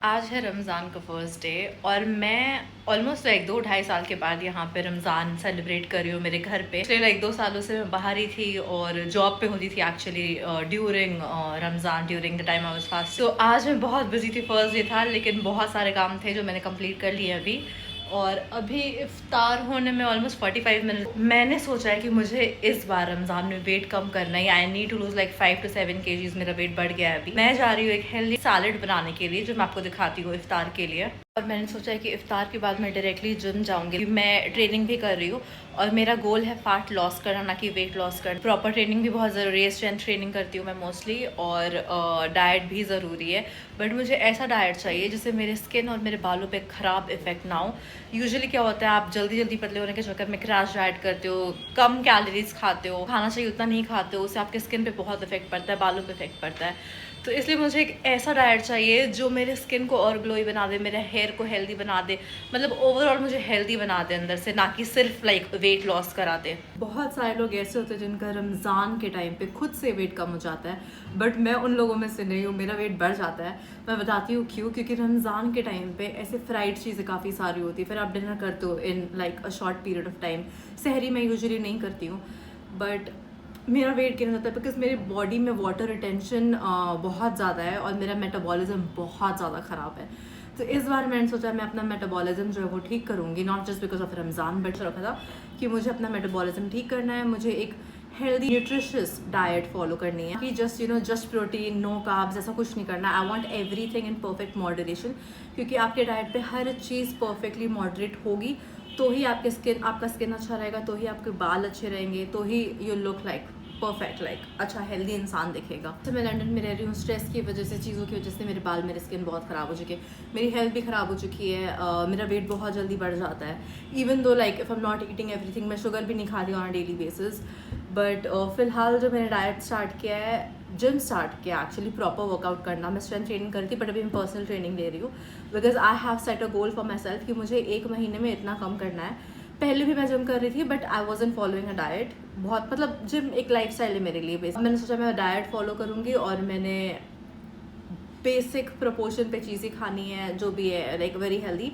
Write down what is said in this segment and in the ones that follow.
आज है रमज़ान का फर्स्ट डे और मैं ऑलमोस्ट लाइक 2-2.5 साल के बाद यहाँ पे रमज़ान सेलिब्रेट कर रही हूँ मेरे घर पे। पिछले लाइक 2 सालों से मैं बाहर ही थी और जॉब पे होती थी actually during Ramzan, during the time I was fast. तो आज मैं बहुत बिजी थी, फर्स्ट डे था, लेकिन बहुत सारे काम थे जो मैंने कंप्लीट कर लिए अभी। और अभी इफ्तार होने में ऑलमोस्ट 45 मिनट। मैंने सोचा है कि मुझे इस बार रमज़ान में वेट कम करना है। I need to lose like 5 to 7 kgs। मेरा वेट बढ़ गया है अभी। मैं जा रही हूँ एक हेल्दी सैलेड बनाने के लिए जो मैं आपको दिखाती हूँ इफ्तार के लिए। और मैंने सोचा है कि इफ्तार के बाद मैं डायरेक्टली जिम जाऊँगी। मैं ट्रेनिंग भी कर रही हूँ और मेरा गोल है फैट लॉस करना, ना कि वेट लॉस करना। प्रॉपर ट्रेनिंग भी बहुत ज़रूरी है, स्ट्रेंथ ट्रेनिंग करती हूँ मैं मोस्टली, और डाइट भी ज़रूरी है। बट मुझे ऐसा डाइट चाहिए जिससे मेरे स्किन और मेरे बालों पे ख़राब इफेक्ट ना हो। यूजुअली क्या होता है, आप जल्दी जल्दी पतले होने के चक्कर में क्रैश डाइट करते हो, कम कैलोरीज खाते हो, खाना चाहिए उतना नहीं खाते हो, उससे आपके स्किन पे बहुत इफेक्ट पड़ता है, बालों पे इफेक्ट पड़ता है। तो इसलिए मुझे एक ऐसा डाइट चाहिए जो मेरे स्किन को और ग्लोई बना दे, मेरे हेयर को हेल्दी बना दे, मतलब ओवरऑल मुझे हेल्दी बना दे अंदर से, ना कि सिर्फ लाइक वेट लॉस करा दे। बहुत सारे लोग ऐसे होते हैं जिनका रमज़ान के टाइम पे खुद से वेट कम हो जाता है, बट मैं उन लोगों में से नहीं हूँ, मेरा वेट बढ़ जाता है। मैं बताती हूँ क्यों। क्योंकि रमज़ान के टाइम पे ऐसे फ्राइड चीज़ें काफ़ी सारी होती है, फिर आप डिनर करते हो in like a short period of time. सहरी मैं यूजुअली नहीं करती हूँ, बट मेरा वेट गिर जाता है बिकॉज मेरी बॉडी में वाटर रिटेंशन बहुत ज़्यादा है और मेरा मेटाबॉलिज्म बहुत ज़्यादा ख़राब है। तो इस बार मैंने सोचा मैं अपना मेटाबॉलिज्म जो है वो ठीक करूँगी, not just because of Ramzan, but रखा था कि मुझे अपना मेटाबॉलिज्म ठीक करना है। मुझे एक हेल्दी न्यूट्रिशियस डाइट फॉलो करनी है कि जस्ट प्रोटीन, नो कार्ब्स, ऐसा कुछ नहीं करना। I want everything in perfect moderation, क्योंकि आपके डाइट पे हर चीज़ परफेक्टली मॉडरेट होगी तो ही आपका स्किन अच्छा रहेगा, तो ही आपके बाल अच्छे रहेंगे, तो ही you look like perfect, like अच्छा हेल्दी इंसान दिखेगा। तो मैं लंदन में रह रही हूँ, स्ट्रेस की वजह से, चीज़ों की वजह से मेरे बाल, मेरी स्किन बहुत ख़राब हो चुकी है, मेरी हेल्थ भी ख़राब हो चुकी है। मेरा वेट बहुत जल्दी बढ़ जाता है, even though like if I am not eating everything. मैं शुगर भी नहीं खा रही हूँ ऑन डेली बेसिस। बट फ़िलहाल जो मैंने डाइट स्टार्ट किया है, जिम स्टार्ट किया एक्चुअली, प्रॉपर वर्कआउट करना। मैं स्ट्रेंथ ट्रेनिंग करती, बट अभी मैं पर्सनल ट्रेनिंग ले रही हूँ because I have set a goal for my self कि मुझे 1 महीने में इतना कम करना है। पहले भी मैं जिम कर रही थी, but I वॉजन following a diet. बहुत मतलब जिम एक लाइफस्टाइल है मेरे लिए बेसिक। मैंने सोचा मैं डाइट फॉलो करूँगी और मैंने बेसिक प्रोपोर्शन पे चीज़ें खानी है जो भी है, लाइक वेरी हेल्दी।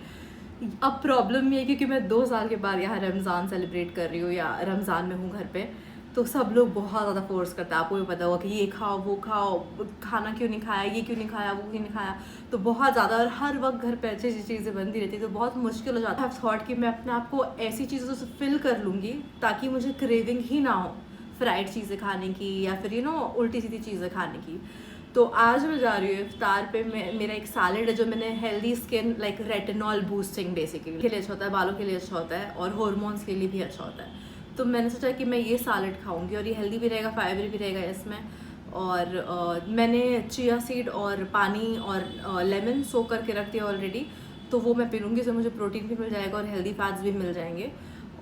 अब प्रॉब्लम ये है क्योंकि मैं 2 साल के बाद यहाँ रमज़ान सेलिब्रेट कर रही हूँ या रमज़ान में हूँ घर पे, तो सब लोग बहुत ज़्यादा फोर्स करते हैं। आपको भी पता होगा कि ये खाओ, वो खाओ, खाना क्यों नहीं खाया, ये क्यों नहीं खाया, वो क्यों नहीं खाया। तो बहुत ज़्यादा, और हर वक्त घर पे अच्छी अच्छी चीज़ें बनती रहती है, तो बहुत मुश्किल हो जाता है। थॉट कि मैं अपने आप को ऐसी चीज़ों से फिल कर लूँगी ताकि मुझे क्रेविंग ही ना हो फ्राइड चीज़ें खाने की या फिर उल्टी सीधी चीज़ें खाने की। तो आज मैं जा रही हूँ इफ्तार पे। मेरा एक सैलेड है जो मैंने healthy skin, like retinol boosting basically के लिए अच्छा होता है, बालों के लिए अच्छा होता है और हॉर्मोन्स के लिए भी अच्छा होता है। तो मैंने सोचा कि मैं ये सैलेड खाऊंगी और ये हेल्दी भी रहेगा, फाइबर भी रहेगा इसमें। और मैंने चिया सीड और पानी और लेमन सोक करके रख दिया ऑलरेडी, तो वो मैं पी लूँगी, इससे मुझे प्रोटीन भी मिल जाएगा और हेल्दी फैट्स भी मिल जाएंगे।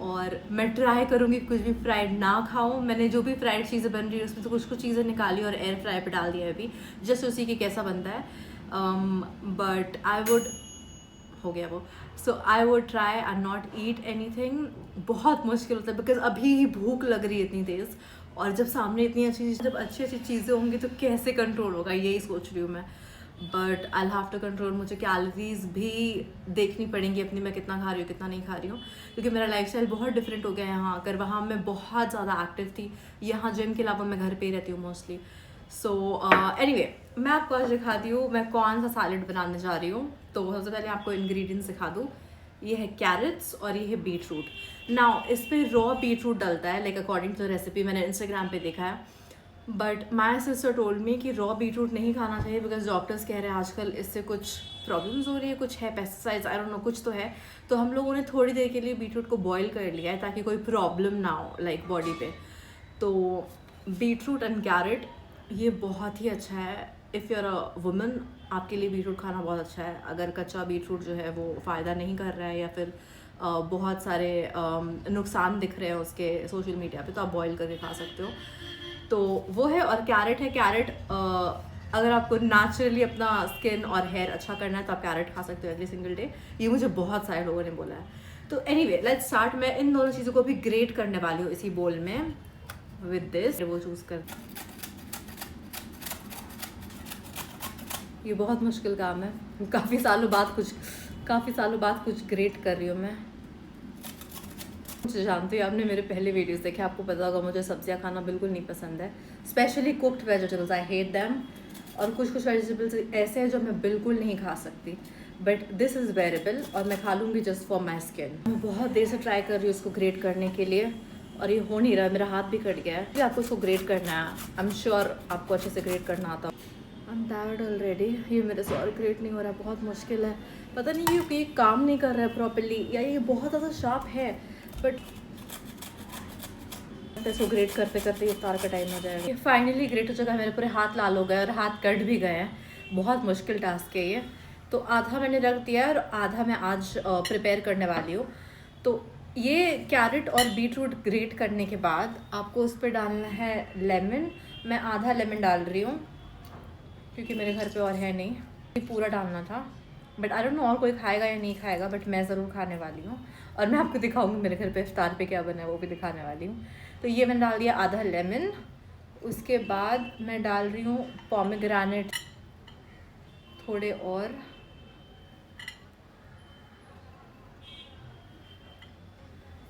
और मैं ट्राई करूँगी कुछ भी फ्राइड ना खाऊं। मैंने जो भी फ्राइड चीज़ें बन रही है उसमें तो कुछ चीज़ें निकाली और एयर फ्राई पे डाल दिया है अभी, जस्ट उसी की कैसा बनता है। बट आई वुड, हो गया वो। So I would try and not eat anything. बहुत मुश्किल होता है बिकॉज अभी ही भूख लग रही है इतनी तेज़, और जब सामने इतनी जब अच्छी अच्छी चीज़ें होंगी तो कैसे कंट्रोल होगा, यही सोच रही हूँ मैं। But I have to control. मुझे कैलोरीज भी देखनी पड़ेंगी अपनी, मैं कितना खा रही हूँ कितना नहीं खा रही हूँ, क्योंकि मेरा लाइफस्टाइल बहुत डिफरेंट हो गया है यहाँ आकर। वहाँ मैं बहुत ज़्यादा एक्टिव थी, यहाँ जिम के अलावा मैं घर पे ही रहती हूँ मोस्टली। सो एनीवे, मैं आपको आज दिखाती हूँ मैं कौन सा सैलेड बनाने जा रही हूँ। तो सबसे पहले आपको इंग्रेडिएंट्स दिखा दूँ। ये है कैरेट्स और ये है बीट रूट। नाउ इस पर रॉ बीट रूट डलता है, लाइक अकॉर्डिंग टू रेसिपी, मैंने इंस्टाग्राम पे देखा है। But my sister told me कि रॉ बीट रूट नहीं खाना चाहिए बिकॉज डॉक्टर्स कह रहे हैं आजकल इससे कुछ प्रॉब्लम्स हो रही है, कुछ है, पेस्टिसाइड्स, आई डोंट नो, कुछ तो है। तो हम लोगों ने थोड़ी देर के लिए बीट रूट को बॉईल कर लिया है ताकि कोई प्रॉब्लम ना हो लाइक बॉडी पे। तो बीट रूट एंड कैरेट ये बहुत ही अच्छा है। If you are a woman, आपके लिए बीट रूट खाना बहुत अच्छा है। अगर कच्चा बीट रूट जो है वो फ़ायदा नहीं कर रहा है या फिर बहुत सारे नुकसान दिख रहे हैं उसके सोशल मीडिया पे, तो आप बॉईल करके खा सकते हो। तो वो है। और कैरेट है। कैरेट अगर आपको नेचुरली अपना स्किन और हेयर अच्छा करना है तो आप कैरेट खा सकते हो एवरी सिंगल डे। ये मुझे बहुत सारे लोगों ने बोला है। तो एनीवे लेट्स स्टार्ट। मैं इन दोनों चीज़ों को भी ग्रेट करने वाली हूँ इसी बोल में विद दिस। वो चूज़ कर, ये बहुत मुश्किल काम है। काफ़ी सालों बाद कुछ ग्रेट कर रही हूँ मैं। मुझे जानते हो, आपने मेरे पहले वीडियोस देखे, आपको पता होगा मुझे सब्जियां खाना बिल्कुल नहीं पसंद है, specially cooked vegetables, I hate them. और कुछ वेजिटेबल्स ऐसे हैं जो मैं बिल्कुल नहीं खा सकती, बट दिस इज़ वेरेबल और मैं खा लूँगी जस्ट फॉर माई स्किन। मैं बहुत देर से ट्राई कर रही हूँ इसको ग्रेट करने के लिए और ये हो नहीं रहा है, मेरा हाथ भी कट गया है। आपको इसको ग्रेट करना है, आई एम श्योर आपको अच्छे से ग्रेट करना आता। आई एम टायर्ड ऑलरेडी, ये मेरे से और ग्रेट नहीं हो रहा है, बहुत मुश्किल है। पता नहीं ये काम नहीं कर रहा है प्रॉपरली, या ये बहुत ज़्यादा शार्प है, बट इसको ग्रेट करते करते इफ्तार का टाइम हो जाएगा। फाइनली ग्रेट हो चुका है, मेरे पूरे हाथ लाल हो गए और हाथ कट भी गए हैं। बहुत मुश्किल टास्क है ये। तो आधा मैंने रख दिया है और आधा मैं आज प्रिपेयर करने वाली हूँ। तो ये कैरेट और बीटरूट ग्रेट करने के बाद आपको उस पर डालना है लेमन। मैं आधा लेमन डाल रही हूँ क्योंकि मेरे घर पे और है नहीं, ये पूरा डालना था, बट आई डोंट नो और कोई खाएगा या नहीं खाएगा, बट मैं ज़रूर खाने वाली हूँ और मैं आपको दिखाऊंगी मेरे घर पे इफ्तार पे क्या बना है, वो भी दिखाने वाली हूँ। तो ये मैंने डाल दिया आधा लेमन। उसके बाद मैं डाल रही हूँ पोमेग्रेनेट थोड़े और,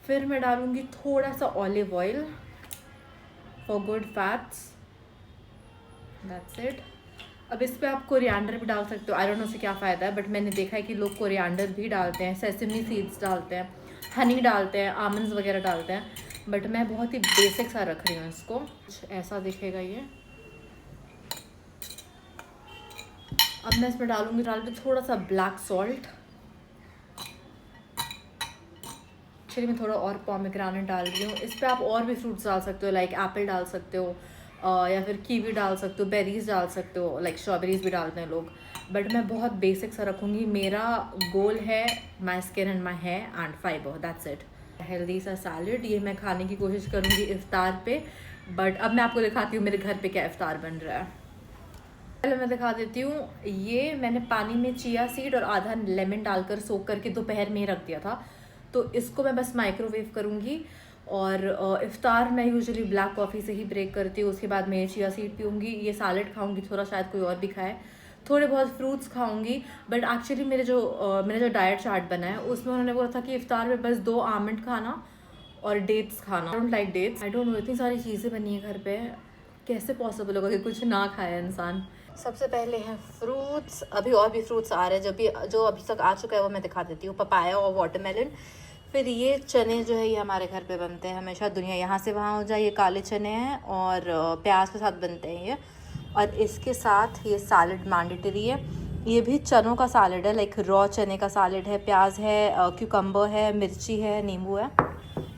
फिर मैं डालूँगी थोड़ा सा olive oil for good fats, that's it. अब इस पर आप कोरिएंडर भी डाल सकते हो, आई डोंट नो से क्या फ़ायदा है, बट मैंने देखा है कि लोग कोरिएंडर भी डालते हैं, सेसमी सीड्स डालते हैं, हनी डालते हैं, आमंड्स वगैरह डालते हैं, बट मैं बहुत ही बेसिक सा रख रही हूँ इसको। कुछ ऐसा दिखेगा ये। अब मैं इसमें डालूँगी थोड़ा सा ब्लैक सॉल्ट। चलिए मैं थोड़ा और पोमेग्रेनेट डाल रही हूँ। इस पर आप और भी फ्रूट्स डाल सकते हो, लाइक एप्पल डाल सकते हो, या फिर कीवी डाल सकते हो, बेरीज डाल सकते हो, लाइक स्ट्रॉबेरीज भी डालते हैं लोग, बट मैं बहुत बेसिक सा रखूँगी। मेरा गोल है my skin and my hair and fibre, that's it. Healthy सा सैलड, ये मैं खाने की कोशिश करूँगी इफ्तार पे, बट अब मैं आपको दिखाती हूँ मेरे घर पे क्या इफ्तार बन रहा है। पहले मैं दिखा देती हूँ, ये मैंने पानी में चिया सीड और आधा लेमन डालकर सोक करके दोपहर में ही रख दिया था, तो इसको मैं बस माइक्रोवेव करूँगी। और इफ्तार मैं यूजुअली ब्लैक कॉफ़ी से ही ब्रेक करती हूँ, उसके बाद मैं चिया सीड पीऊँगी, ये सैलड खाऊँगी, थोड़ा शायद कोई और भी खाए, थोड़े बहुत फ्रूट्स खाऊँगी। बट एक्चुअली मैंने जो डाइट चार्ट बना है उसमें उन्होंने बोला था कि इफ्तार में बस 2 आमंड खाना और डेट्स खाना। I don't like dates, I don't know, इतनी सारी चीज़ें बनी है घर पे, कैसे पॉसिबल होगा कि कुछ ना खाए इंसान। सबसे पहले है फ्रूट्स, अभी और भी फ्रूट्स आ रहे हैं, जो अभी तक आ चुका है वो मैं दिखा देती हूँ, पपाया और वाटरमेलन। फिर ये चने जो है ये हमारे घर पे बनते हैं हमेशा, दुनिया यहाँ से वहाँ हो जाए, ये काले चने हैं और प्याज के साथ बनते हैं ये। और इसके साथ ये सैलड मैंडेटरी है, ये भी चनों का सैलड है, लाइक रॉ चने का सैलड है, प्याज है, क्यूकम्बर है, मिर्ची है, नींबू है,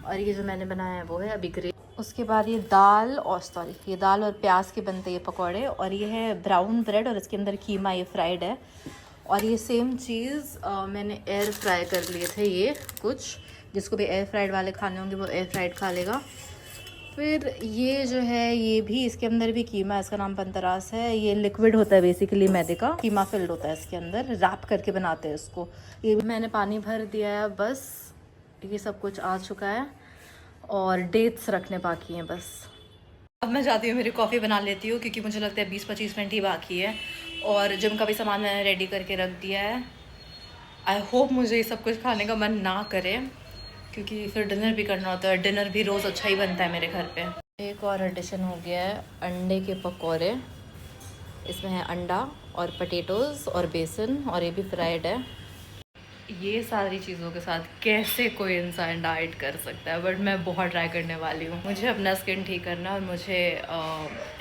और ये जो मैंने बनाया है वो है अभी ग्रे। उसके बाद ये दाल और प्याज के बनते हैं ये पकौड़े, और ये है ब्राउन ब्रेड और इसके अंदर कीमा, ये फ्राइड है। और ये सेम चीज़ मैंने एयर फ्राई कर लिए थे, ये कुछ जिसको भी एयर फ्राइड वाले खाने होंगे वो एयर फ्राइड खा लेगा। फिर ये जो है ये भी, इसके अंदर भी कीमा, इसका नाम पंतरास है, ये लिक्विड होता है बेसिकली मैदे का, कीमा फिल्ड होता है इसके अंदर, रैप करके बनाते हैं इसको। ये भी मैंने पानी भर दिया है, बस ये सब कुछ आ चुका है और डेट्स रखने बाकी हैं बस। अब मैं जाती हूँ मेरी कॉफ़ी बना लेती हूँ, क्योंकि मुझे लगता है 20-25 मिनट ही बाकी है, और जिम का भी सामान मैंने रेडी करके रख दिया है। आई होप मुझे ये सब कुछ खाने का मन ना करे, क्योंकि फिर डिनर भी करना होता है, डिनर भी रोज़ अच्छा ही बनता है मेरे घर पे। एक और एडिशन हो गया है अंडे के पकौड़े, इसमें है अंडा और पटेटोज़ और बेसन, और ये भी फ्राइड है। ये सारी चीज़ों के साथ कैसे कोई इंसान डाइट कर सकता है, बट मैं बहुत ट्राई करने वाली हूँ। मुझे अपना स्किन ठीक करना है और मुझे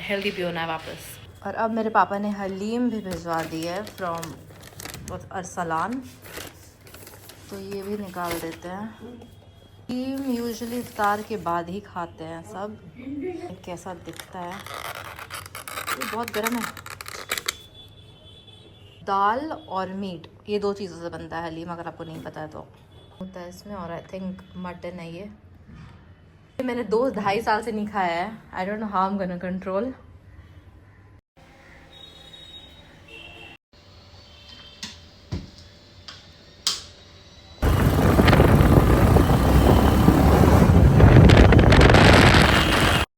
हेल्दी भी होना है वापस। और अब मेरे पापा ने हलीम भी भिजवा दी है फ्रॉम अरसलान, तो ये भी निकाल देते हैं। हलीम यूजुअली इफ्तार के बाद ही खाते हैं सब। कैसा दिखता है, ये बहुत गर्म है। दाल और मीट, ये 2 चीज़ों से बनता है हलीम, अगर आपको नहीं पता है तो होता है इसमें, और आई थिंक मटन है ये। मैंने 2-2.5 साल से नहीं खाया है, आई don't know how I am gonna control.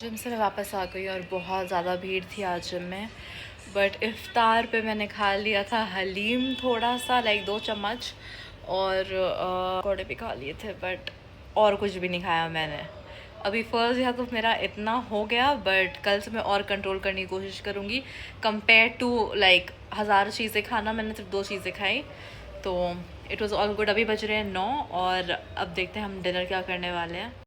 Gym से मैं वापस आ गई और बहुत ज़्यादा भीड़ थी आज जिम में, बट इफ्तार पे मैंने खा लिया था हलीम थोड़ा सा, लाइक 2 चम्मच, और पकौड़े भी खा लिए थे, बट और कुछ भी नहीं खाया मैंने। अभी फर्स्ट या तो मेरा इतना हो गया, बट कल से मैं और कंट्रोल करने की कोशिश करूँगी। कंपेयर टू लाइक 1000 चीज़ें खाना, मैंने सिर्फ 2 चीज़ें खाई, तो इट वॉज़ ऑल गुड। अभी बज रहे हैं 9, और अब देखते हैं हम डिनर क्या करने वाले हैं।